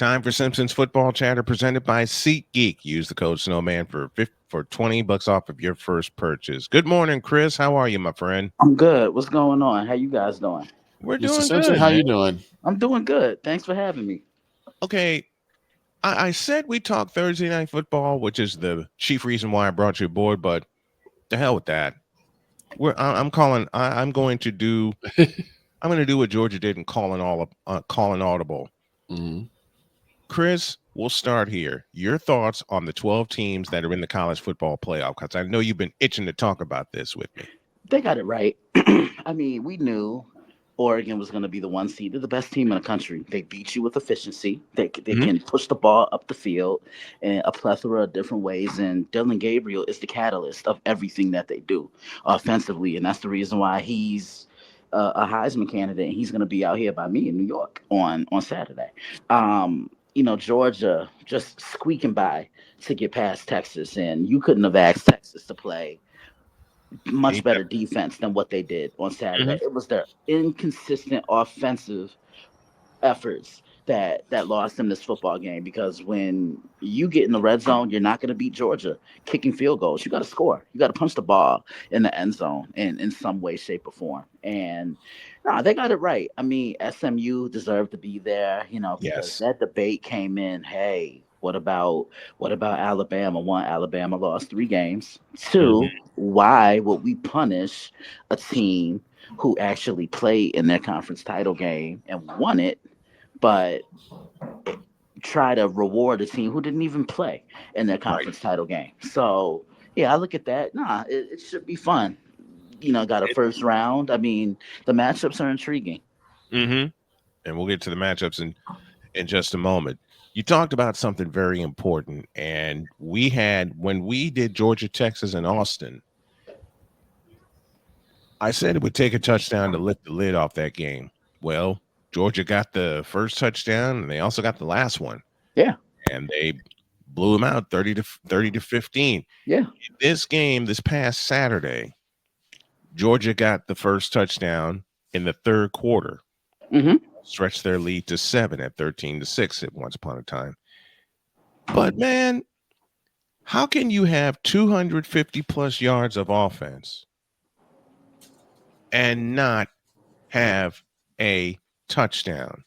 Time for Simpsons football chatter presented by SeatGeek. Use the code Snowman for $20 off of your first purchase. Good morning, Chris. How are you, my friend? I'm good. What's going on? How you guys doing? We're Mr. doing Simpson, good, how man. you doing? I'm doing good. Thanks for having me. Okay, I said we talk Thursday night football, which is the chief reason why I brought you aboard, but the hell with that. I'm calling. I'm going to do. I'm going to do what Georgia did and call an audible. Mhm. Chris, we'll start here. Your thoughts on the 12 teams that are in the college football playoff? Because I know you've been itching to talk about this with me. They got it right. I mean, we knew Oregon was going to be the one seed. They're the best team in the country. They beat you with efficiency. They Hmm. can push the ball up the field in a plethora of different ways. And Dylan Gabriel is the catalyst of everything that they do offensively, and that's the reason why he's a Heisman candidate. And he's going to be out here by me in New York on Saturday. Georgia just squeaking by to get past Texas, and you couldn't have asked Texas to play much better defense than what they did on Saturday. Hmm. It was their inconsistent offensive efforts that lost them this football game, because when you get in the red zone, you're not going to beat Georgia kicking field goals. You got to score. You got to punch the ball in the end zone in some way, shape, or form. And no, they got it right. I mean, SMU deserved to be there, because Yes. that debate came in. Hey, what about Alabama? One, Alabama lost 3 games. Hmm. Two, why would we punish a team who actually played in their conference title game and won it, but try to reward a team who didn't even play in their Right. conference title game? So yeah, I look at that. Nah, it should be fun. Got a first round. I mean, the matchups are intriguing. Hmm. And we'll get to the matchups in just a moment. You talked about something very important, and we had when we did Georgia, Texas, and Austin. I said it would take a touchdown to lift the lid off that game. Well, Georgia got the first touchdown, and they also got the last one, Yeah, and they blew them out 30-15. yeah. This game, this past Saturday, Georgia got the first touchdown in the third quarter, Hmm. stretched their lead to 7 at 13-6 at once upon a time. But man, how can you have 250 plus yards of offense and not have a touchdown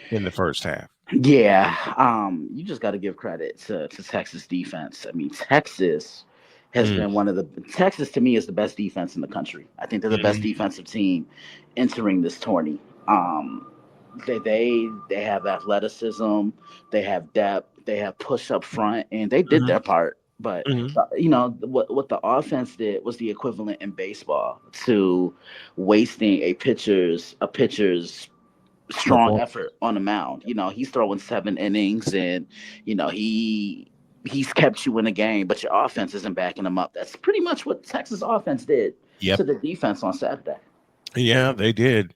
in the first half? Yeah, you just got to give credit to Texas defense. I mean, Texas has Mm, been Texas to me is the best defense in the country. I think they're the best mhm, defensive team entering this tourney. They have athleticism, they have depth, they have push up front, and they did mhm, their part. But mhm. what the offense did was the equivalent in baseball to wasting a pitcher's strong Perform. effort on the mound. He's throwing 7 innings, and he's kept you in the game, but your offense isn't backing him up. That's pretty much what Texas offense did Yep. to the defense on Saturday. Yeah, they did.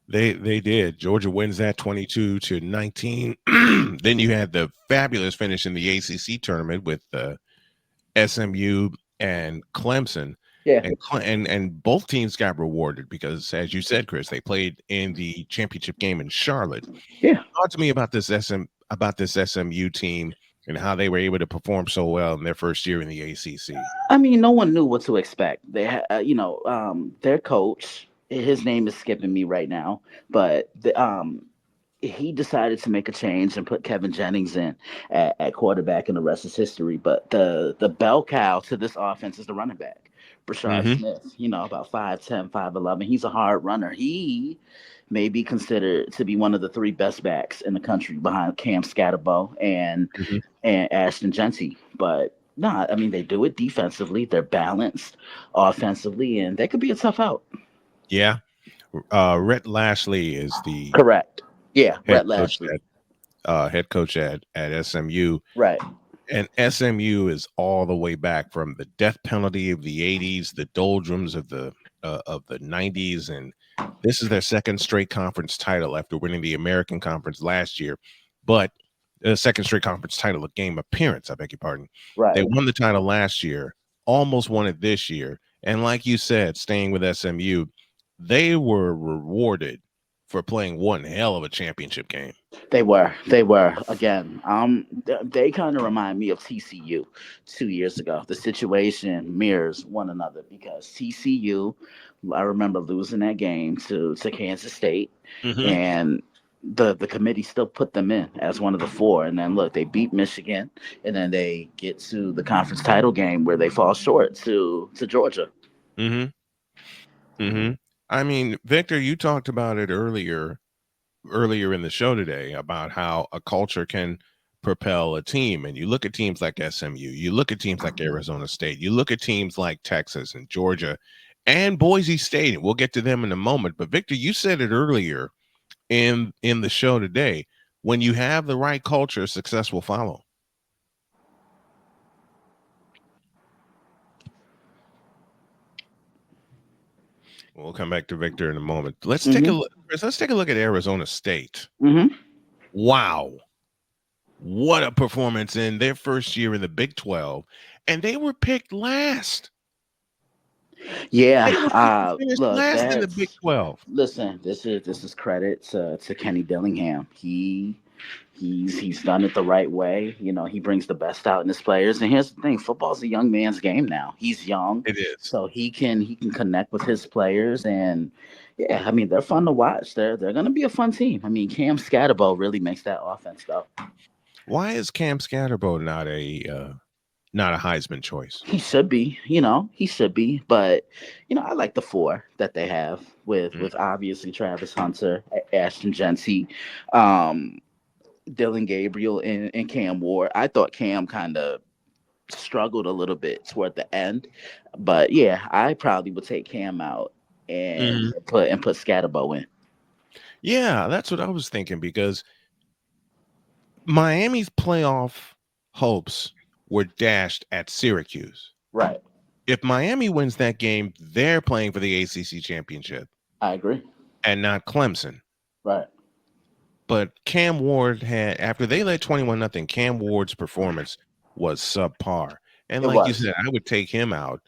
They did. Georgia wins that 22-19. Then you had the fabulous finish in the ACC tournament with SMU and Clemson. Yeah, And both teams got rewarded because, as you said, Chris, they played in the championship game in Charlotte. yeah. Talk to me about this SMU team and how they were able to perform so well in their first year in the ACC. I mean, no one knew what to expect. Their coach, his name is skipping me right now, but he decided to make a change and put Kevin Jennings in at quarterback, and the rest is history. But the bell cow to this offense is the running back, Brashard Hmm. Smith. About 5'10", 5'11". He's a hard runner. He may be considered to be one of the three best backs in the country behind Cam Scatterbo Hmm. and Ashton Genty. But nah, I mean, they do it defensively. They're balanced offensively, and they could be a tough out. Yeah. Rhett Lashley is the Correct. Yeah, head Rhett coach Lashley. at SMU. Right. And SMU is all the way back from the death penalty of the 80s, the doldrums of the 90s, and this is their second straight conference title after winning the American Conference last year. But the second straight conference title, a game appearance, I beg your pardon. They Right. won the title last year, almost won it this year. And like you said, staying with SMU, they were rewarded for playing one hell of a championship game. They were again. They kind of remind me of TCU 2 years ago. The situation mirrors one another because TCU, I remember losing that game to Kansas State, Hmm. and the committee still put them in as one of the four. And then look, they beat Michigan, and then they get to the conference title game where they fall short to Georgia. Hmm. Hmm. I mean, Victor, you talked about it earlier in the show today about how a culture can propel a team. And you look at teams like SMU, you look at teams like Arizona State, you look at teams like Texas and Georgia and Boise State. And we'll get to them in a moment. But Victor, you said it earlier in the show today. When you have the right culture, success will follow. We'll come back to Victor in a moment. Let's take a Hmm. look. Let's take a look at Arizona State. Hmm. Wow. What a performance in their first year in the Big 12. And they were picked last. Yeah. They were picked to finish Look, last in the Big that's 12. listen. This is credit to Kenny Dillingham. He's done it the right way. You know, he brings the best out in his players. And here's the thing: football's a young man's game now. He's young, It is. so he can connect with his players. And yeah, I mean they're fun to watch. They're gonna be a fun team. I mean Cam Scatterbo really makes that offense go. Why is Cam Scatterbo not a Heisman choice? He should be, he should be. But I like the four that they have Mm, with obviously Travis Hunter, Ashton Genty, um, Dylan Gabriel, and Cam Ward. I thought Cam kind of struggled a little bit toward the end, but yeah, I probably would take Cam out and mhm. put Scatterbo in. Yeah, that's what I was thinking because Miami's playoff hopes were dashed at Syracuse. Right, If Miami wins that game, they're playing for the ACC championship I agree. and not Clemson. Right, But Cam Ward had after they led 21 nothing, Cam Ward's performance was subpar. And it like you was. said, I would take him out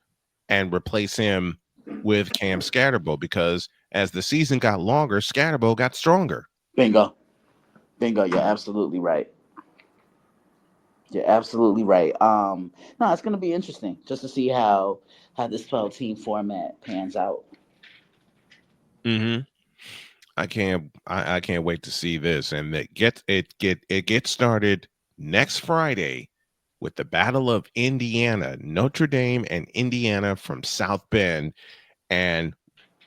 and replace him with Cam Scatterbo because as the season got longer, Scatterbo got stronger. Bingo, bingo. You're absolutely right. You're absolutely right. No, it's gonna be interesting just to see how this 12 team format pans out. Hmm. I can't wait to see this. And it gets started next Friday with the Battle of Indiana, Notre Dame and Indiana from South Bend. And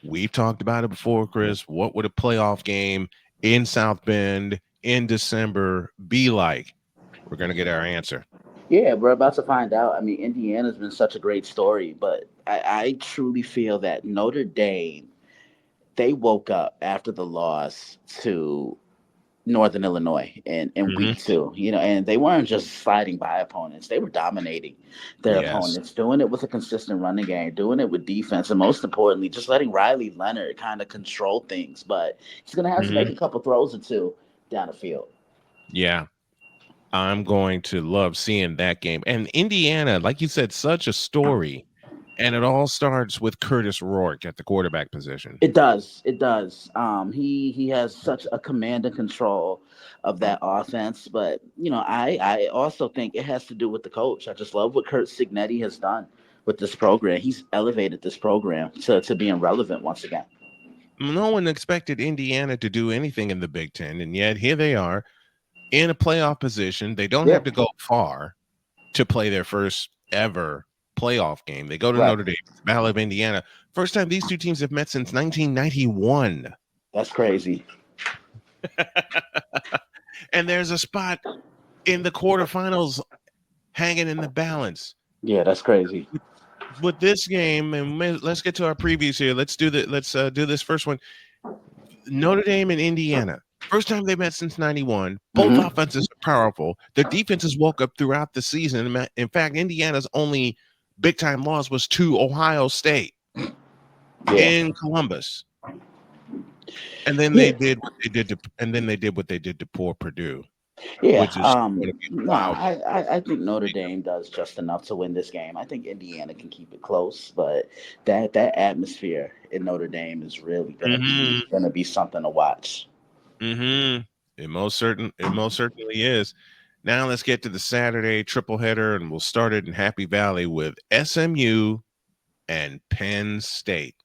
we've talked about it before, Chris. What would a playoff game in South Bend in December be like? We're gonna get our answer. Yeah, we're about to find out. I mean, Indiana's been such a great story, but I truly feel that Notre Dame, they woke up after the loss to Northern Illinois in Hmm. week two, and they weren't just sliding by opponents. They were dominating their Yes. opponents, doing it with a consistent running game, doing it with defense, and most importantly, just letting Riley Leonard kind of control things. But he's going to have to make Hmm. a couple throws or two down the field. Yeah. I'm going to love seeing that game. And Indiana, like you said, such a story. And it all starts with Curtis Rourke at the quarterback position. It does. It does. He has such a command and control of that offense, but I also think it has to do with the coach. I just love what Kurt Signetti has done with this program. He's elevated this program to being relevant once again. No one expected Indiana to do anything in the Big Ten, and yet here they are in a playoff position. They don't Yeah. have to go far to play their first ever playoff game. They go to Right. Notre Dame, it's the Battle of Indiana. First time these two teams have met since 1991. That's crazy. And there's a spot in the quarterfinals hanging in the balance. Yeah, that's crazy. With this game, and let's get to our previews here. Let's do this first one. Notre Dame and Indiana. First time they met since 91. Both Hmm. offenses are powerful. Their defenses woke up throughout the season. In fact, Indiana's only big time loss was to Ohio State Yeah. in Columbus. And then Yeah. they did what they did to poor Purdue, Yeah. which is going to be No, wild. I think Notre Dame does just enough to win this game. I think Indiana can keep it close, but that atmosphere in Notre Dame is really Mm-hmm. gonna be something to watch. Mm-hmm. It most certainly is. Now let's get to the Saturday triple header, and we'll start it in Happy Valley with SMU and Penn State.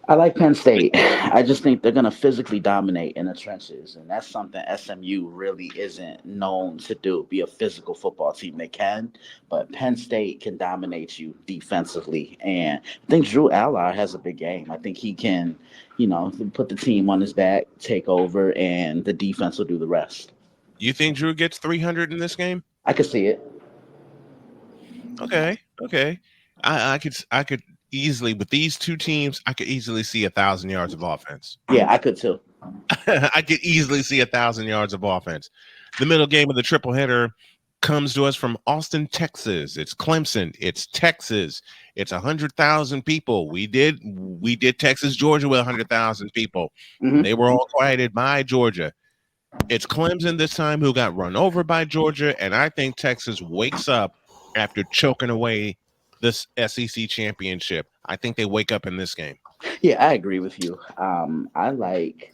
I like Penn State. I just think they're going to physically dominate in the trenches, and that's something SMU really isn't known to do. Be a physical football team. They can, but Penn State can dominate you defensively, and I think Drew Allard has a big game. I think he can, put the team on his back, take over, and the defense will do the rest. You think Drew gets 300 in this game? I could see it. Okay, okay. I could easily with these two teams, I could easily see 1,000 yards of offense. Yeah, I could too. I could easily see 1,000 yards of offense. The middle game of the triple header comes to us from Austin, Texas. It's Clemson. It's Texas. It's 100,000 people. We did Texas, Georgia with 100,000 people. Hmm. They were all quieted by Georgia. It's Clemson this time who got run over by Georgia, and I think Texas wakes up after choking away this SEC championship. I think they wake up in this game. Yeah, I agree with you. I like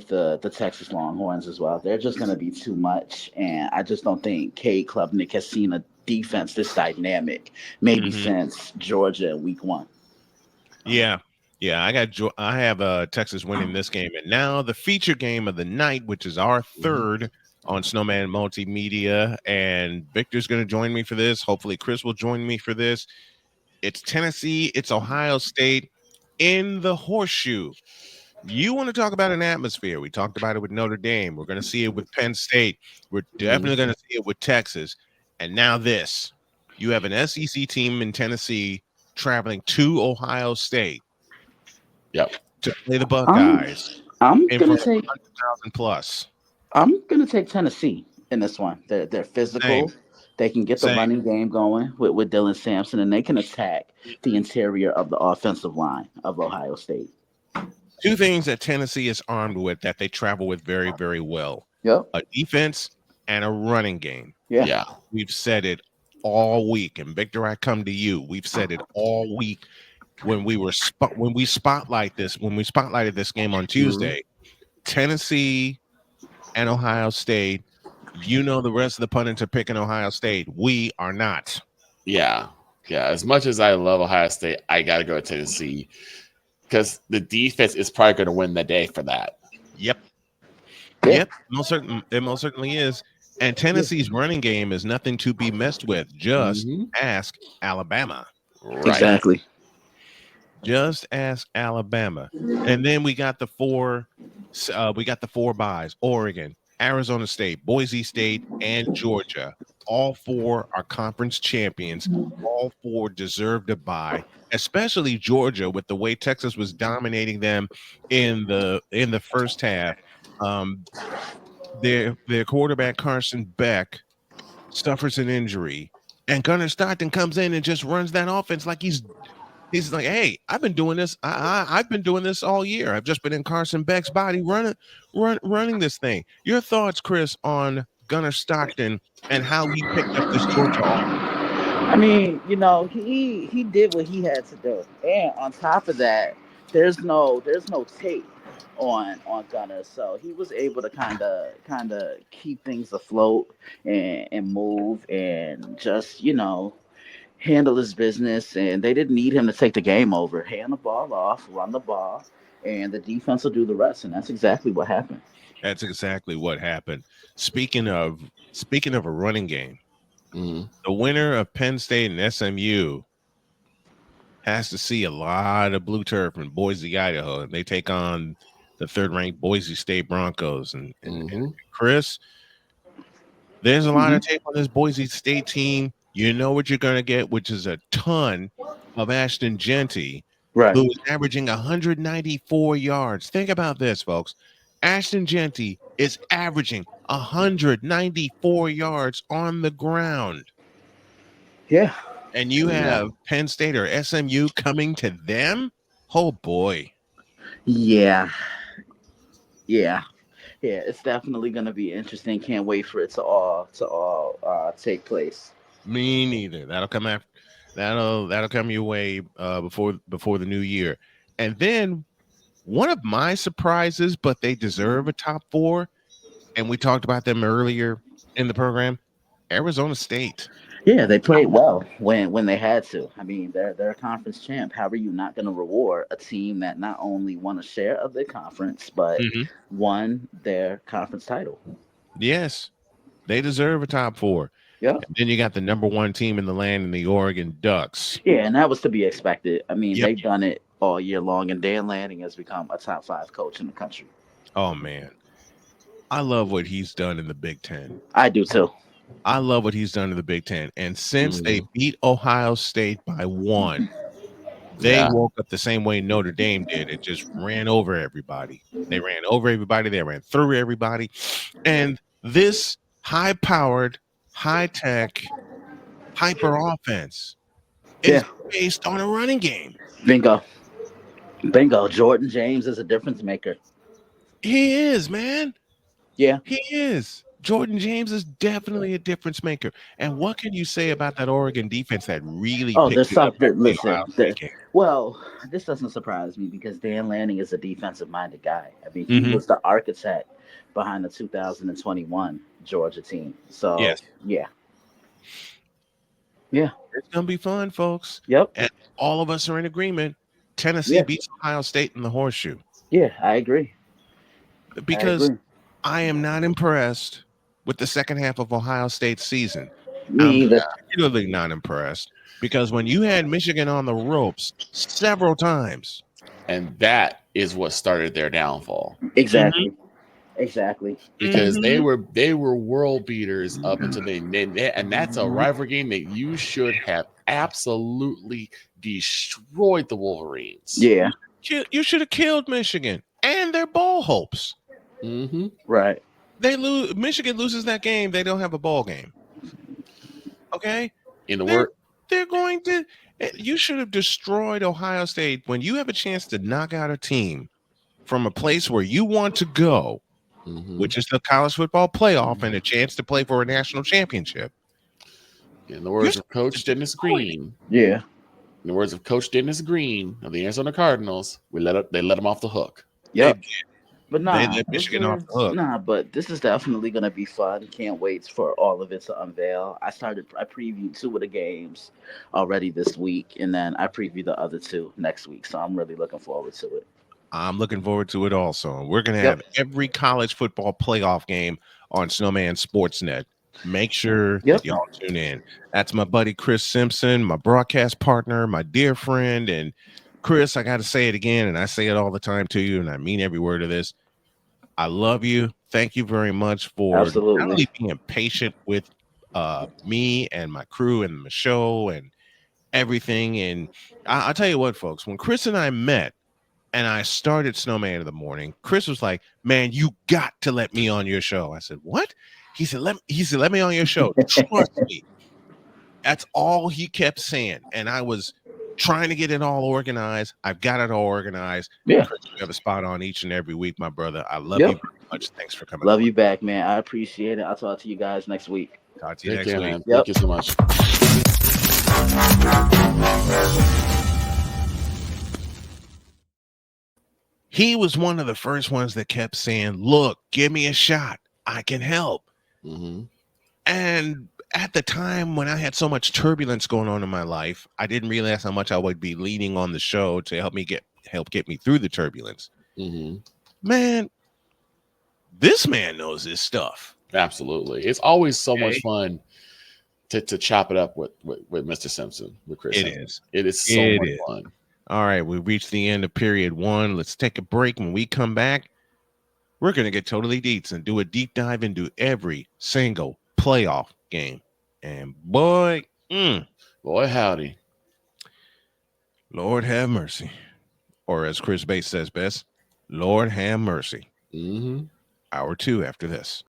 the Texas Longhorns as well. They're just going to be too much, and I just don't think Cade Klubnik has seen a defense this dynamic maybe Hmm. since Georgia in Week 1. Yeah, yeah. I have Texas winning this game, and now the feature game of the night, which is our third on Snowman Multimedia, and Victor's going to join me for this. Hopefully, Chris will join me for this. It's Tennessee. It's Ohio State in the horseshoe. You want to talk about an atmosphere? We talked about it with Notre Dame. We're going to see it with Penn State. We're Mhm. definitely going to see it with Texas. And now this. You have an SEC team in Tennessee traveling to Ohio State Yep. to play the I'm Buckeyes I'm in gonna front of take 100,000 plus. I'm gonna take Tennessee in this one. They're physical. Same, They can get the same. running game going with Dylan Sampson, and they can attack the interior of the offensive line of Ohio State. Two things that Tennessee is armed with that they travel with very, very well: Yep. a defense and a running game. Yeah. Yeah. We've said it all week, and Victor, I come to you. We've said it all week when we spotlighted this game on Mhm. Tuesday. Tennessee and Ohio State. You know the rest of the pundits are picking Ohio State. We are not. Yeah. Yeah. As much as I love Ohio State, I got to go to Tennessee because the defense is probably going to win the day for that. Yep. Yeah. Yep. It most certainly is. And Yeah. Tennessee's running game is nothing to be messed with. Just Hmm. ask Alabama. Right. Exactly. Just ask Alabama. And then we got the four buys: Oregon, Arizona State, Boise State, and Georgia. All four are conference champions. All four deserve to buy, especially Georgia with the way Texas was dominating them in the first half. Um, their quarterback Carson Beck suffers an injury, and Gunnar Stockton comes in and just runs that offense like he's like, hey, I've been doing this. I've been doing this all year. I've just been in Carson Beck's body running this thing. Your thoughts, Chris, on Gunnar Stockton and how he picked up this Georgia offense? I mean, he did what he had to do, and on top of that, there's no tape on Gunner, so he was able to kind of keep things afloat and move and just handle his business. And they didn't need him to take the game over. Hand the ball off, run the ball, and the defense will do the rest. And that's exactly what happened. That's exactly what happened. Speaking of a running game, Hmm. the winner of Penn State and SMU has to see a lot of blue turf in Boise, Idaho, and they take on the third-ranked Boise State Broncos. And Hmm. Chris, there's a lot Hmm. of tape on this Boise State team. You know what you're going to get, which is a ton of Ashton Genty, Right. who is averaging 194 yards. Think about this, folks. Ashton Genty is averaging 194 yards on the ground. Yeah. And you Yeah. have Penn State or SMU coming to them? Oh, boy. Yeah. Yeah. Yeah. It's definitely going to be interesting. Can't wait for it to all take place. Me neither. That'll come your way before the new year. And then one of my surprises, but they deserve a top four. and we talked about them earlier in the program. Arizona State. Yeah, they played well when they had to. I mean, they're a conference champ. How are you not going to reward a team that not only won a share of their conference but Mhm. won their conference title? Yes, they deserve a top four. Yep. And then you got the number one team in the land in the Oregon Ducks. Yeah, and that was to be expected. I mean, Yep. they've done it all year long, and Dan Lanning has become a top five coach in the country. Oh man, I love what he's done in the Big Ten. I do too. I love what he's done in the Big Ten. And since they Mhm. beat Ohio State by one, they Yeah. woke up the same way Notre Dame did and just ran over everybody. They ran over everybody. They ran through everybody. And this high powered, high tech, hyper offense is Yeah, based on a running game. bingo, bingo. Jordan James is a difference maker. He is, man. Yeah. He is. Jordan James is definitely a difference maker. And what can you say about that Oregon defense that really Oh, picked there's it up something. after the Ohio Listen, State game? well, this doesn't surprise me because Dan Lanning is a defensive-minded guy. I mean, he Hmm. was the architect behind the 2021 Georgia team. So, Yes. yeah, yeah, It's going to be fun, folks. yep, And all of us are in agreement. Tennessee yeah, beats Ohio State in the horseshoe yeah. I agree. I because agree. I am not impressed with the second half of Ohio State's season. Me I'm either. particularly not impressed because when you had Michigan on the ropes several times, And that is what started their downfall hmm Exactly. Exactly. because hmm they were world beaters up until and that's a rivalry game that you should have absolutely destroyed the Wolverines. Yeah. you should have killed Michigan and their ball hopes. Mm-hmm. Right. They lose. Michigan loses that game. They don't have a ball game. Okay, In the they're word, they're going to. You should have destroyed Ohio State when you have a chance to knock out a team from a place where you want to go, mm-hmm. which is the college football playoff and a chance to play for a national championship. In the You're words of supposed to Coach Dennis destroy it. Green, Yeah. in the words of Coach Dennis Green of the Arizona Cardinals, they let them off the hook. They Yep. But they nah, let this Michigan off the is hook. nah. But this is definitely gonna be fun. Can't wait for all of it to unveil. I previewed two of the games already this week, and then I preview the other two next week. So I'm really looking forward to it. I'm looking forward to it also. We're going to Yep. have every college football playoff game on Snowman Sportsnet. Make sure that Yep. y'all tune in. That's my buddy Chris Simpson, my broadcast partner, my dear friend. And Chris, I got to say it again, and I say it all the time to you, and I mean every word of this. I love you. Thank you very much for not Absolutely. only being patient with me and my crew and the show and everything. And I'll tell you what, folks, when Chris and I met, and I started Snowman in the morning, Chris was like, "Man, you got to let me on your show." I said, "What?" He said, "Let me on your show. Trust me." That's all he kept saying. And I was trying to get it all organized. I've got it all organized. And Yeah. Chris, you have a spot on each and every week, my brother. I love you Yep. very much. Thanks for coming Love on. you back, man. I appreciate it. I'll talk to you guys next week. Talk to you Take next care, week. man. Yep. Thank you so much. He was one of the first ones that kept saying, "Look, give me a shot. I can help." Mm-hmm. And at the time when I had so much turbulence going on in my life, I didn't realize how much I would be leaning on the show to help get me through the turbulence. Mm-hmm. Man, this man knows his stuff. Absolutely. It's always so Okay? much fun to chop it up with Mr. Simpson, with Chris It Simpson. is. It is so It much is. fun. All right, we reached the end of period 1. Let's take a break. When we come back, we're going to get totally deets and do a deep dive into every single playoff game. And boy, Boy, howdy. Lord have mercy. Or as Chris Bates says best, Lord have mercy. Mm-hmm. Hour 2 after this.